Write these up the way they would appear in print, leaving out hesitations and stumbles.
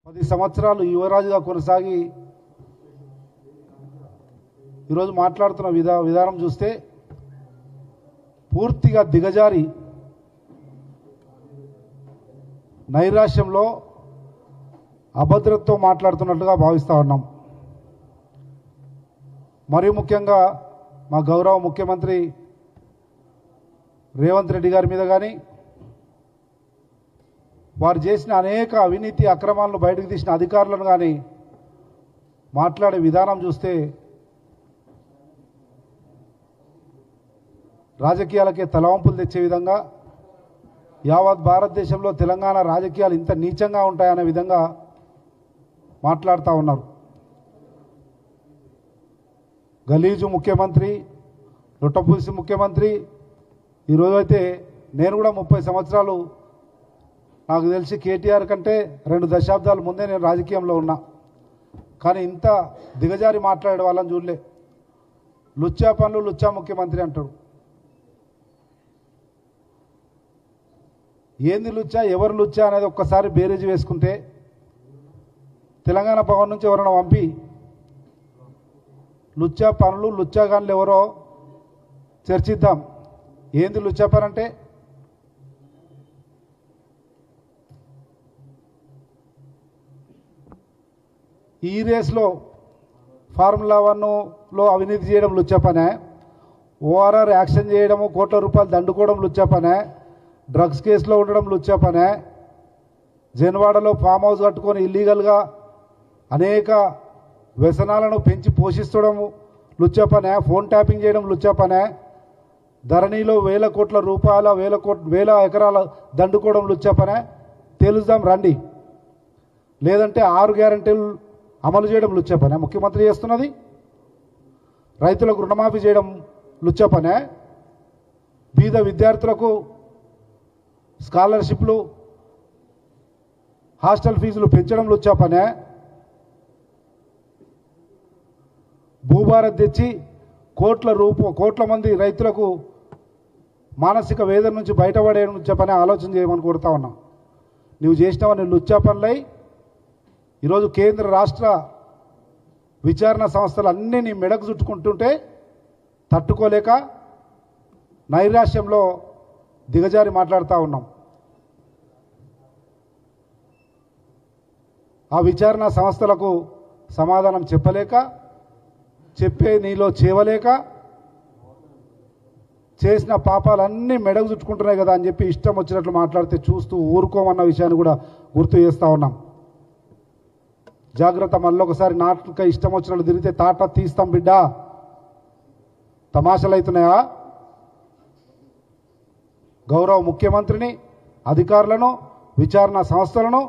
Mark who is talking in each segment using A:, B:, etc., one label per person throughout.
A: 10 సంవత్సరాలు యువరాజుగా కొనసాగి ఈరోజు మాట్లాడుతున్న విధానం చూస్తే పూర్తిగా దిగజారి నైరాశ్యంలో అభద్రతతో మాట్లాడుతున్నట్లుగా భావిస్తూ ఉన్నాం. మరియు ముఖ్యంగా మా గౌరవ ముఖ్యమంత్రి రేవంత్ రెడ్డి గారి మీద కానీ వారు చేసిన అనేక అవినీతి అక్రమాలను బయటకు తీసిన అధికారులను కానీ మాట్లాడే విధానం చూస్తే రాజకీయాలకే తలవంపులు తెచ్చే విధంగా యావత్ భారతదేశంలో తెలంగాణ రాజకీయాలు ఇంత నీచంగా ఉంటాయనే విధంగా మాట్లాడుతూ ఉన్నారు. గలీజు ముఖ్యమంత్రి, లొట్టపూసి ముఖ్యమంత్రి. ఈరోజైతే నేను కూడా 30 సంవత్సరాలు నాకు తెలిసి కేటీఆర్ కంటే 2 దశాబ్దాల ముందే నేను రాజకీయంలో ఉన్నా. కానీ ఇంత దిగజారి మాట్లాడే వాళ్ళని చూడలే. లుచ్చా పనులు లుచ్చా ముఖ్యమంత్రి అంటాడు. ఏంది లుచ్చా, ఎవరు లుచ్చా అనేది ఒక్కసారి బేరేజ్ వేసుకుంటే తెలంగాణ భవన్ నుంచి ఎవరైనా పంపి లుచ్చా పనులు లుచ్చా గాన్లు ఎవరో చర్చిద్దాం. ఏంది లుచ్చా పని అంటే ఈ రేస్లో ఫార్ములా 1లో అవినీతి చేయడం లుచ్చా పనే, ఓఆర్ఆర్ యాక్షన్ చేయడము, కోట్ల రూపాయలు దండుకోవడం లుచ్చా పనే, డ్రగ్స్ కేసులో ఉండడం లుచ్చా పనే, జన్వాడలో ఫామ్ హౌస్ కట్టుకొని ఇల్లీగల్గా అనేక వ్యసనాలను పెంచి పోషిస్తడము లుచ్చా పనే, ఫోన్ ట్యాపింగ్ చేయడం లుచ్చా పనే, ధరణిలో 1000 కోట్ల రూపాయల 1000 ఎకరాల దండుకోవడం లుచ్చా పనే. తెలుద్దాం రండి. లేదంటే 6 గ్యారంటీలు అమలు చేయడం లుచ్చా పనే ముఖ్యమంత్రి చేస్తున్నది. రైతులకు రుణమాఫీ చేయడం లుచ్చా పనే, బీద విద్యార్థులకు స్కాలర్షిప్లు, హాస్టల్ ఫీజులు పెంచడం లుచ్చా పనే, భూభారత్ తెచ్చి కోట్ల మంది రైతులకు మానసిక వేదన నుంచి బయటపడే లుచ్చా పనే ఆలోచన చేయమని కోరుతా ఉన్నా. నువ్వు చేసినవన్నీ లుచ్చా పనులై ఈరోజు కేంద్ర రాష్ట్ర విచారణ సంస్థలు అన్నీ నీ మెడకు చుట్టుకుంటుంటే తట్టుకోలేక నైరాశ్యంలో దిగజారి మాట్లాడుతూ ఉన్నాం. ఆ విచారణ సంస్థలకు సమాధానం చెప్పలేక, చెప్పే నీలో చేవలేక చేసిన పాపాలన్నీ మెడకు చుట్టుకుంటున్నాయి కదా అని చెప్పి ఇష్టం వచ్చినట్లు మాట్లాడితే చూస్తూ ఊరుకోమన్న విషయాన్ని కూడా గుర్తు చేస్తూ ఉన్నాం. జాగ్రత్త, మళ్ళొకసారి నాటుక ఇష్టం వచ్చినట్లు తిరిగితే తాట తీస్తాం బిడ్డ. తమాషలు అవుతున్నాయా? గౌరవ ముఖ్యమంత్రిని, అధికారులను, విచారణ సంస్థలను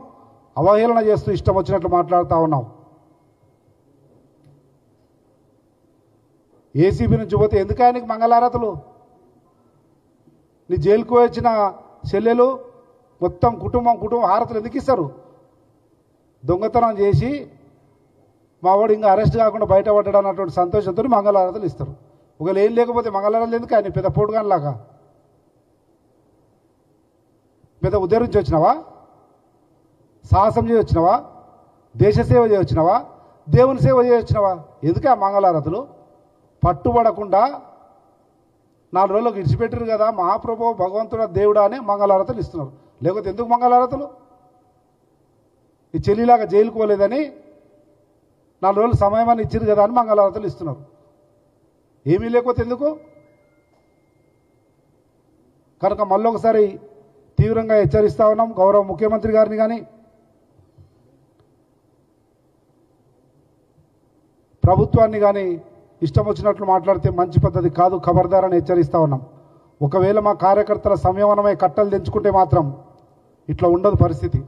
A: అవహేళన చేస్తూ ఇష్టం వచ్చినట్లు మాట్లాడుతూ ఉన్నాం. ఏసీబీ నుంచి పోతే ఎందుకు ఆయనకి మంగళారతులు? నీ జైలుకు వచ్చిన చెల్లెలు మొత్తం కుటుంబం హారతులు ఎందుకు ఇస్తారు? దొంగతనం చేసి మావాడు ఇంకా అరెస్ట్ కాకుండా బయటపడ్డాడు అన్నటువంటి సంతోషంతో మంగళారతులు ఇస్తారు. ఒకవేళ ఏం లేకపోతే మంగళారతులు ఎందుకు? ఆయన పెద్ద పోటుగానిలాగా పెద్ద ఉద్ధరించి వచ్చినావా? సాహసం చేసి వచ్చినావా? దేశ సేవ చేసి వచ్చినావా? దేవుని సేవ చేసి వచ్చినావా? ఎందుకు ఆ మంగళారతులు? పట్టుబడకుండా 4 రోజులకు ఇడిచిపెట్టారు కదా మహాప్రభు భగవంతుడు దేవుడా అని మంగళారతులు ఇస్తున్నారు. లేకపోతే ఎందుకు మంగళారతులు? ఈ చెల్లిలాగా జైలుకు పోలేదని 4 రోజులు సమయం అని ఇచ్చారు కదా అని మంగళారతులు ఇస్తున్నారు. ఏమీ లేకపోతే ఎందుకు? కనుక మళ్ళొకసారి తీవ్రంగా హెచ్చరిస్తా ఉన్నాం గౌరవ ముఖ్యమంత్రి గారిని కానీ, ప్రభుత్వాన్ని కానీ ఇష్టం వచ్చినట్లు మాట్లాడితే మంచి పద్ధతి కాదు, ఖబర్దారని హెచ్చరిస్తూ ఉన్నాం. ఒకవేళ మా కార్యకర్తల సంయమనమై కట్టలు తెంచుకుంటే మాత్రం ఇట్లా ఉండదు పరిస్థితి.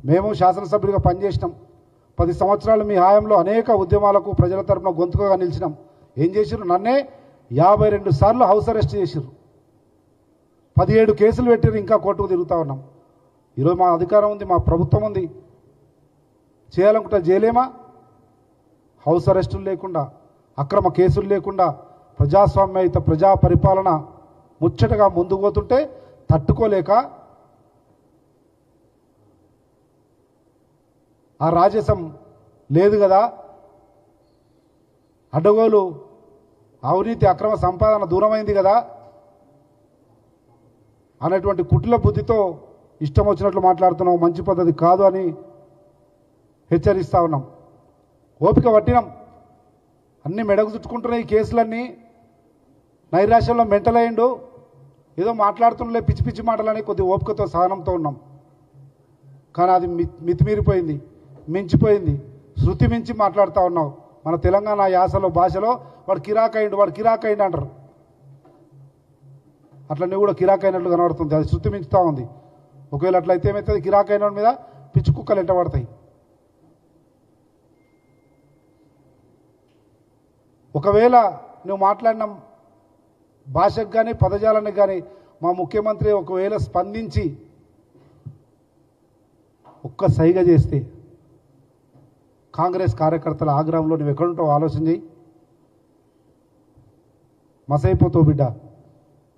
A: మేము శాసనసభ్యులుగా పనిచేసినాం. 10 సంవత్సరాలు మీ హయాంలో అనేక ఉద్యమాలకు ప్రజల తరపున గొంతుకగా నిలిచినాం. ఏం చేసిరు? నన్నే 52 సార్లు హౌస్ అరెస్ట్ చేసిరు, 17 కేసులు పెట్టిరు, ఇంకా కోర్టుకు తిరుగుతూ ఉన్నాం. ఈరోజు మా అధికారం ఉంది, మా ప్రభుత్వం ఉంది, చేయాలనుకుంటే చేయలేమా? హౌస్ అరెస్టులు లేకుండా, అక్రమ కేసులు లేకుండా ప్రజాస్వామ్యయుత ప్రజా పరిపాలన ముచ్చటగా ముందుకు పోతుంటే తట్టుకోలేక ఆ రాజసం లేదు కదా, అడ్డగోలు అవినీతి అక్రమ సంపాదన దూరమైంది కదా అనేటువంటి కుట్ల బుద్ధితో ఇష్టం వచ్చినట్లు మాట్లాడుతున్నాం. మంచి పద్ధతి కాదు అని హెచ్చరిస్తా ఉన్నాం. ఓపిక పట్టినాం, అన్ని మెడకు చుట్టుకుంటున్నాయి ఈ కేసులన్నీ. నైరాశ్యంలో మెంటల్ అయ్యిండు, ఏదో మాట్లాడుతుండలే పిచ్చి పిచ్చి మాటలని కొద్ది ఓపికతో సహనంతో ఉన్నాం. కానీ అది మితిమీరిపోయింది, మించిపోయింది, శృతి మించి మాట్లాడుతూ ఉన్నావు. మన తెలంగాణ యాసలో భాషలో వాడు కిరాకైండు అంటారు. అట్లా నువ్వు కూడా కిరాకైనట్లు కనబడుతుంది, అది శృతి మించుతూ ఉంది. ఒకవేళ అట్లయితే ఏమవుతుంది, కిరాకైన మీద పిచ్చి కుక్కలు ఎంట పడతాయి. ఒకవేళ నువ్వు మాట్లాడిన భాషకు కానీ పదజాలానికి కానీ మా ముఖ్యమంత్రి ఒకవేళ స్పందించి ఒక్క సైగ చేస్తే కాంగ్రెస్ కార్యకర్తల ఆగ్రహంలో నువ్వు ఎక్కడుంటావు ఆలోచన చేయి. మసైపోతావు బిడ్డ.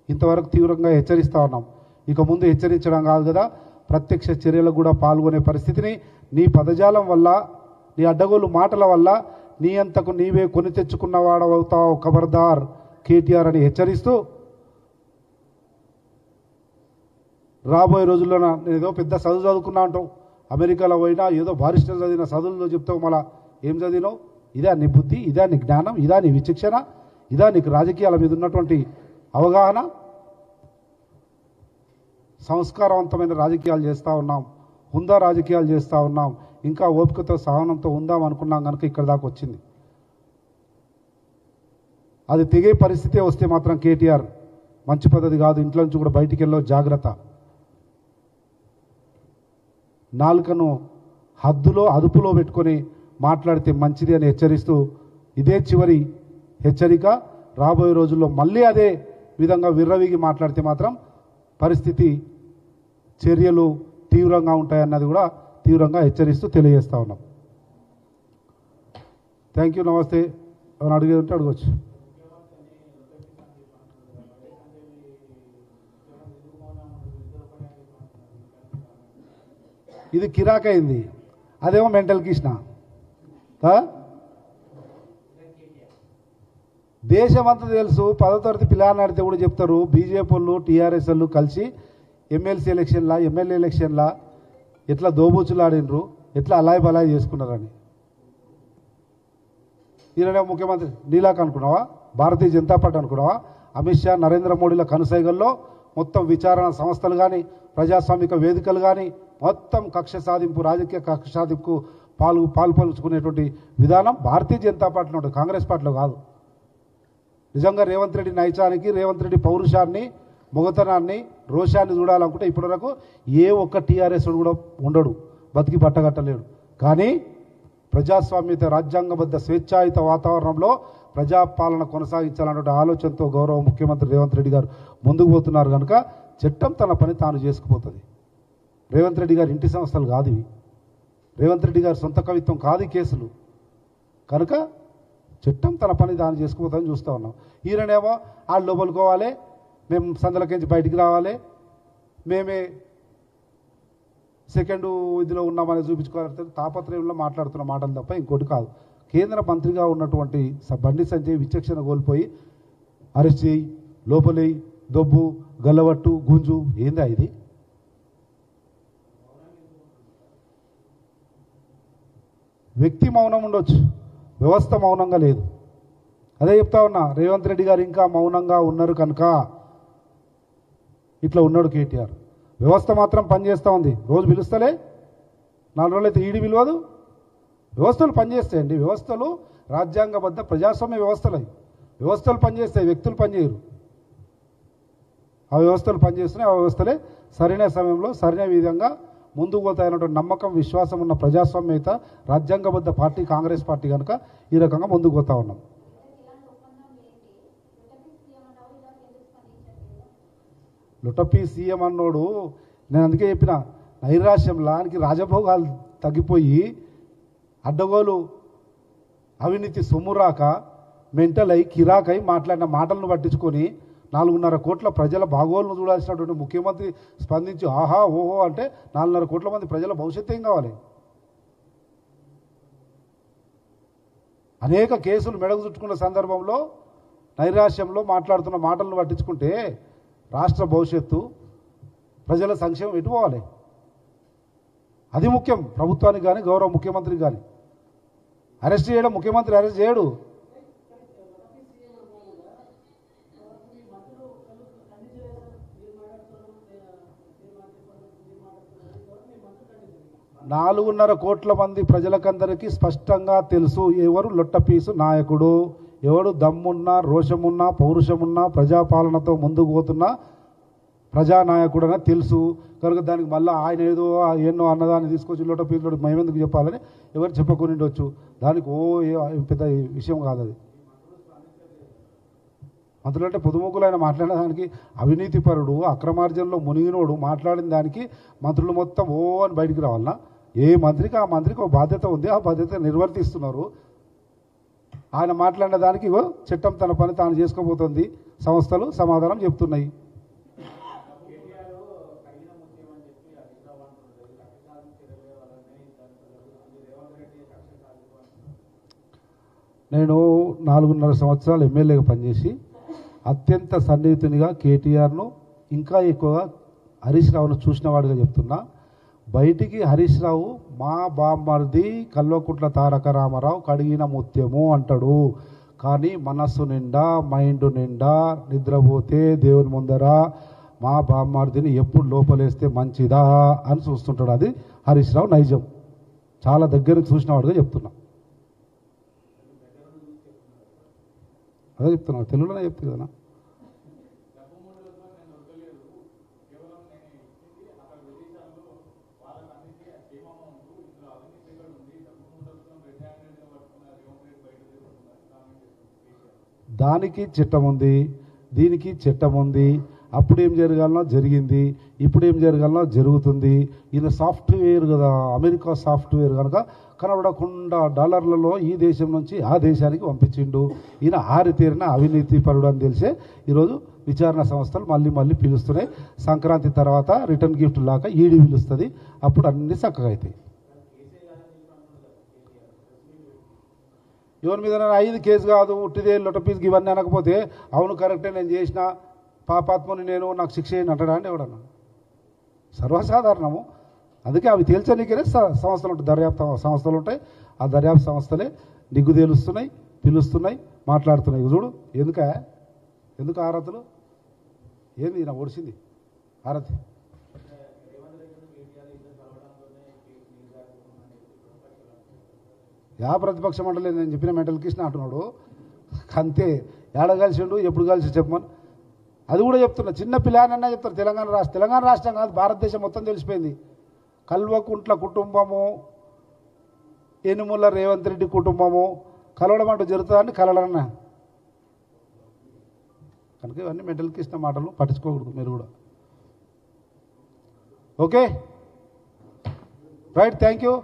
A: ఇంతవరకు తీవ్రంగా హెచ్చరిస్తూ ఉన్నాం. ఇక ముందు హెచ్చరించడం కాదు కదా, ప్రత్యక్ష చర్యలకు కూడా పాల్గొనే పరిస్థితిని నీ పదజాలం వల్ల, నీ అడ్డగోలు మాటల వల్ల నీ అంతకు నీవే కొని తెచ్చుకున్నవాడవుతావు. ఖబర్దార్ కేటీఆర్ అని హెచ్చరిస్తూ, రాబోయే రోజుల్లో నేను ఏదో పెద్ద చదువు చదువుకున్నా అంటావు, అమెరికాలో పోయినా ఏదో బారిస్టర్ చదివిన చదువుల్లో చెప్తావు. మళ్ళా ఏం చదివినావు? ఇదా నీ బుద్ధి, ఇదా నీ జ్ఞానం, ఇదా నీ విచక్షణ, ఇదా నీకు రాజకీయాల మీద ఉన్నటువంటి అవగాహన? సంస్కారవంతమైన రాజకీయాలు చేస్తూ ఉన్నాం, హుందా రాజకీయాలు చేస్తూ ఉన్నాం. ఇంకా ఓపికతో సహనంతో ఉందాం అనుకున్నాం కనుక ఇక్కడ దాకా వచ్చింది. అది తెగే పరిస్థితే వస్తే మాత్రం కేటీఆర్ మంచి పద్ధతి కాదు. ఇంట్లో నుంచి కూడా బయటికి వెళ్ళో జాగ్రత్త. నాలుకను హద్దులో అదుపులో పెట్టుకొని మాట్లాడితే మంచిది అని హెచ్చరిస్తూ, ఇదే చివరి హెచ్చరిక. రాబోయే రోజుల్లో మళ్ళీ అదే విధంగా విర్రవీగి మాట్లాడితే మాత్రం పరిస్థితి, చర్యలు తీవ్రంగా ఉంటాయన్నది కూడా తీవ్రంగా హెచ్చరిస్తూ తెలియజేస్తా ఉన్నాం. Thank you. నమస్తే. ఏమైనా అడిగేది ఉంటే అడగవచ్చు. ఇది కిరాకైంది, అదేమో మెంటల్ కృష్ణ. దేశమంతా తెలుసు. 10వ తరగతి పిల్లలు ఆడితే కూడా చెప్తారు, బీజేపీ వాళ్ళు టీఆర్ఎస్ వాళ్ళు కలిసి ఎమ్మెల్సీ ఎలక్షన్లా ఎమ్మెల్యే ఎలక్షన్లా ఎట్లా దోబూచులు ఆడినరు, ఎట్లా అలాయ్ బలాయ్ చేసుకున్నారని. ఈయననే ముఖ్యమంత్రి నీలాక్ అనుకున్నావా? భారతీయ జనతా పార్టీ అనుకున్నావా? అమిత్ షా, నరేంద్ర మోడీల కనుసైగల్లో మొత్తం విచారణ సంస్థలు కానీ ప్రజాస్వామిక వేదికలు కానీ మొత్తం కక్ష సాధింపు, రాజకీయ కక్ష సాధింపుకు పాల్పంచుకునేటువంటి విధానం భారతీయ జనతా పార్టీలో ఉంటుంది, కాంగ్రెస్ పార్టీలో కాదు. నిజంగా రేవంత్ రెడ్డి నైచానికి, రేవంత్ రెడ్డి పౌరుషాన్ని, మొగతనాన్ని, రోషాన్ని చూడాలనుకుంటే ఇప్పటివరకు ఏ ఒక్క టీఆర్ఎస్ కూడా ఉండడు, బతికి బట్టగట్టలేడు. కానీ ప్రజాస్వామ్యత, రాజ్యాంగబద్ధ స్వేచ్ఛాయుత వాతావరణంలో ప్రజాపాలన కొనసాగించాలనే ఆలోచనతో గౌరవ ముఖ్యమంత్రి రేవంత్ రెడ్డి గారు ముందుకు పోతున్నారు కనుక చట్టం తన పని తాను చేసుకుపోతుంది. రేవంత్ రెడ్డి గారి ఇంటి సంస్థలు కాదు ఇవి, రేవంత్ రెడ్డి గారి సొంత కవిత్వం కాదు ఈ కేసులు. కనుక చట్టం తన పని తాను చేసుకుపోతామని చూస్తూ ఉన్నాం. ఈయననేమో వాళ్ళు లోపలుకోవాలి, మేము సందులకించి బయటికి రావాలి, మేమే సెకండ్ ఇదిలో ఉన్నామని చూపించుకోవాలి తాపత్రయంలో మాట్లాడుతున్న మాటలు తప్ప ఇంకోటి కాదు. కేంద్ర మంత్రిగా ఉన్నటువంటి బండి సంజయ్ విచక్షణ కోల్పోయి అరెస్ట్ చేయి, లోపలేయి, దొబ్బు, గల్లవట్టు, గుంజు, ఏందా ఇది? వ్యక్తి మౌనం ఉండొచ్చు, వ్యవస్థ మౌనంగా లేదు. అదే చెప్తా ఉన్నా, రేవంత్ రెడ్డి గారు ఇంకా మౌనంగా ఉన్నారు కనుక ఇట్లా ఉన్నాడు కేటీఆర్. వ్యవస్థ మాత్రం పనిచేస్తూ ఉంది. రోజు పిలుస్తలే, 4 రోజులు అయితే ఈడీ పిలవదు. వ్యవస్థలు పనిచేస్తాయండి. వ్యవస్థలు రాజ్యాంగబద్ధ ప్రజాస్వామ్య వ్యవస్థలు. వ్యవస్థలు పనిచేస్తాయి, వ్యక్తులు పనిచేయరు. ఆ వ్యవస్థలు పనిచేస్తున్నాయి. ఆ వ్యవస్థలే సరైన సమయంలో సరైన విధంగా ముందుకు పోతాయన్నటువంటి నమ్మకం, విశ్వాసం ఉన్న ప్రజాస్వామ్యత రాజ్యాంగబద్ధ పార్టీ కాంగ్రెస్ పార్టీ కనుక ఈ రకంగా ముందుకు పోతా ఉన్నాం. లుటపి సీఎం అన్నోడు, నేను అందుకే చెప్పిన, నైరాశ్యంలానికి రాజభోగాలు తగ్గిపోయి అడ్డగోలు అవినీతి సొమ్మురాక మెంటల్ అయి కిరాకై మాట్లాడిన మాటలను పట్టించుకొని 4.5 కోట్ల ప్రజల బాగోలను చూడాల్సినటువంటి ముఖ్యమంత్రి స్పందించి ఆహా ఓహో అంటే 4.5 కోట్ల మంది ప్రజల భవిష్యత్తు ఏం కావాలి? అనేక కేసులు మెడకు చుట్టుకున్న సందర్భంలో నైరాశ్యంలో మాట్లాడుతున్న మాటలను పట్టించుకుంటే రాష్ట్ర భవిష్యత్తు ప్రజల సంక్షేమం ఎటు పోవాలి? అది ముఖ్యం ప్రభుత్వానికి కానీ గౌరవ ముఖ్యమంత్రికి కానీ. అరెస్ట్ చేయడం, ముఖ్యమంత్రి అరెస్ట్ చేయడు. నాలుగున్నర కోట్ల మంది ప్రజలకందరికీ స్పష్టంగా తెలుసు ఎవరు లొట్టపీసు నాయకుడు, ఎవడు దమ్మున్నా, రోషమున్నా, పౌరుషమున్నా, ప్రజాపాలనతో ముందుకు పోతున్నా ప్రజానాయకుడు అని తెలుసు. కనుక దానికి మళ్ళీ ఆయన ఏదో ఎన్నో అన్నదాన్ని తీసుకొచ్చి లొట్టపీసులో మేమెందుకు చెప్పాలని ఎవరు చెప్పకొని ఉండొచ్చు. దానికి పెద్ద విషయం కాదు అది. మంత్రులు అంటే పొదుముకులు ఆయన మాట్లాడిన దానికి అవినీతిపరుడు, అక్రమార్జనలో మునిగినోడు మాట్లాడిన దానికి మంత్రులు మొత్తం అని బయటికి రావాలన్నా? ఏ మంత్రికి ఆ మంత్రికి ఒక బాధ్యత ఉంది, ఆ బాధ్యత నిర్వర్తిస్తున్నారు. ఆయన మాట్లాడిన దానికి చట్టం తన పని తాను చేసుకోబోతుంది, సంస్థలు సమాధానం చెప్తున్నాయి. నేను 4.5 సంవత్సరాలు ఎమ్మెల్యేగా పనిచేసి అత్యంత సన్నిహితునిగా కేటీఆర్ను, ఇంకా ఎక్కువగా హరీష్ రావును చూసినవాడిగా చెప్తున్నా. బయటికి హరీష్ రావు మా బామ్మర్ది కల్వకుంట్ల తారక రామారావు కడిగిన ముత్యము అంటాడు, కానీ మనస్సు నిండా, మైండ్ నిండా నిద్రపోతే దేవుని ముందర మా బామ్మర్దిని ఎప్పుడు లోపలేస్తే మంచిదా అని చూస్తుంటాడు. అది హరీష్ రావు నైజం. చాలా దగ్గరకు చూసినవాడిగా చెప్తున్నా. అదే చెప్తున్నా, తెలుగులోనే చెప్తుంది కదా. దానికి చట్టం ఉంది, దీనికి చట్టం ఉంది. అప్పుడు ఏం జరగాలనో జరిగింది, ఇప్పుడు ఏం జరగాలనో జరుగుతుంది. ఈయన సాఫ్ట్వేర్ కదా, అమెరికా సాఫ్ట్వేర్ కనుక కనబడకుండా డాలర్లలో ఈ దేశం నుంచి ఆ దేశానికి పంపించిండు. ఈయన ఆరితేరిన అవినీతి పరుడు అని తెలిసే ఈరోజు విచారణ సంస్థలు మళ్ళీ పిలుస్తున్నాయి. సంక్రాంతి తర్వాత రిటర్న్ గిఫ్ట్ లాగా ఈడీ పిలుస్తుంది, అప్పుడు అన్నీ చక్కగా అవుతాయి. ఎవరి మీద 5 కేసు కాదు, ఉట్టిదే లొట్టపీసుకి ఇవన్నీ అనకపోతే అవును కరెక్టే నేను చేసిన పాపాత్మని నేను నాకు శిక్ష చేయని అంటాడా అండి ఎవడన్నా? సర్వసాధారణము. అందుకే అవి తేల్చనీకే సంస్థలు ఉంటాయి, దర్యాప్తు సంస్థలు ఉంటాయి. ఆ దర్యాప్తు సంస్థలే నిగ్గు తేలుస్తున్నాయి, పిలుస్తున్నాయి, మాట్లాడుతున్నాయి. చూడు ఎందుకు ఆరతులు ఏంది నా ఒడిసింది ఆరతి. యా ప్రతిపక్షం అంటే నేను చెప్పిన మెంటల్ కృష్ణ అంటున్నాడు అంతే. ఏడ కలిసిండు, ఎప్పుడు కలిసి చెప్పమని అది కూడా చెప్తున్నా. చిన్న పిల్లానన్నా చెప్తారు. తెలంగాణ రాష్ట్రం కాదు, భారతదేశం మొత్తం తెలిసిపోయింది. కల్వకుంట్ల కుటుంబము, ఎనుముల రేవంత్ రెడ్డి కుటుంబము కలవడం అంటూ జరుగుతుందండి. కలవడన్నా కనుక ఇవన్నీ మెంటల్ కృష్ణ మాటలు పట్టించుకోకూడదు మీరు కూడా. Okay right, thank you.